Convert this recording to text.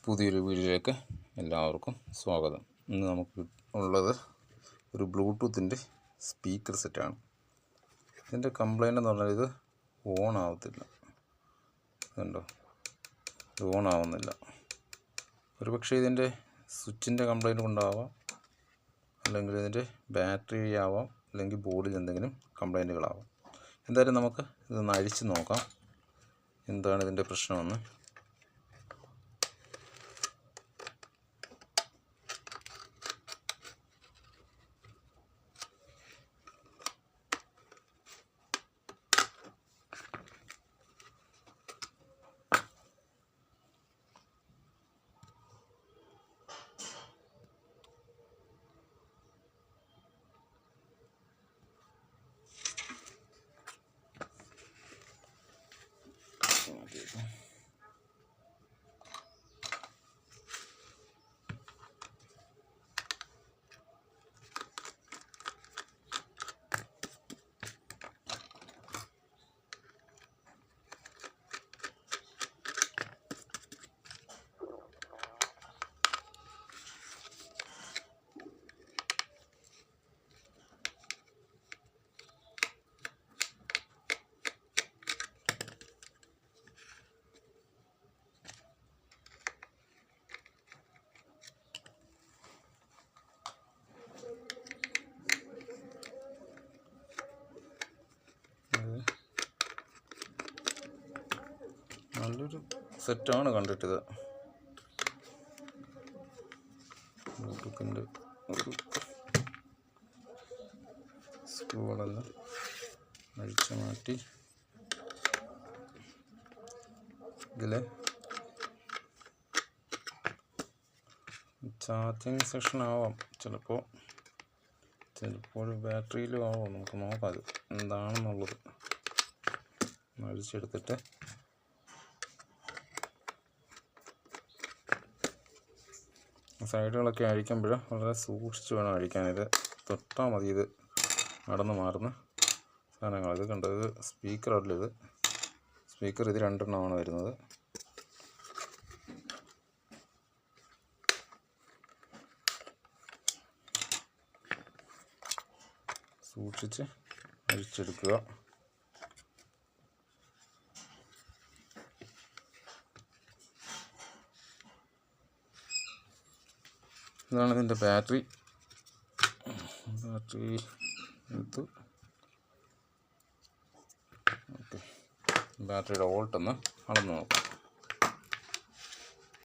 പുതിയൊരു വീഡിയോയിലേക്ക് എല്ലാവർക്കും സ്വാഗതം. ഇന്ന് നമുക്ക് ഉള്ളത് ഒരു ബ്ലൂടൂത്തിൻ്റെ സ്പീക്കർ സെറ്റാണ്. ഇതിൻ്റെ കംപ്ലൈൻ്റ് എന്ന് പറഞ്ഞാൽ ഇത് ഓൺ ആവത്തില്ല. ഇതുണ്ടോ, ഇത് ഓൺ ആവുന്നില്ല. ഒരുപക്ഷെ ഇതിൻ്റെ സ്വിച്ചിൻ്റെ കംപ്ലൈൻറ്റ് കൊണ്ടാവാം, അല്ലെങ്കിൽ ഇതിൻ്റെ ബാറ്ററി ആവാം, അല്ലെങ്കിൽ ബോർഡിൽ എന്തെങ്കിലും കംപ്ലൈൻറ്റുകളാവാം. എന്തായാലും നമുക്ക് ഇതൊന്ന് അഴിച്ച് നോക്കാം എന്താണ് ഇതിൻ്റെ പ്രശ്നമെന്ന്. നല്ലൊരു സെറ്റാണ് കണ്ടിട്ടത്. ബ്ലൂടൂത്തിൻ്റെ ഒരു സ്ക്രൂകളെല്ലാം അഴിച്ചു മാറ്റി ഇതിലെ ചാർജിങ് സെക്ഷൻ ആവാം, ചിലപ്പോൾ ബാറ്ററിയിലും ആവാം. നമുക്ക് നോക്കാം അത് എന്താണെന്നുള്ളത്. അഴിച്ചെടുത്തിട്ട് സൈഡുകളൊക്കെ അഴിക്കുമ്പോൾ വളരെ സൂക്ഷിച്ച് വേണം അഴിക്കാൻ. ഇത് തൊട്ടാൽ മതി ഇത് നടന്നു മാറുന്ന സാധനങ്ങൾ. ഇത് കണ്ടത് സ്പീക്കറല്ല, ഇത് സ്പീക്കർ. ഇത് രണ്ടെണ്ണമാണ് വരുന്നത്. സൂക്ഷിച്ച് അഴിച്ചെടുക്കുക. ഇതാണ് ഇതിൻ്റെ ബാറ്ററി എടുത്തു. ഓക്കെ, ബാറ്ററിയുടെ വോൾട്ട് ഒന്ന് അളന്ന് നോക്കാം.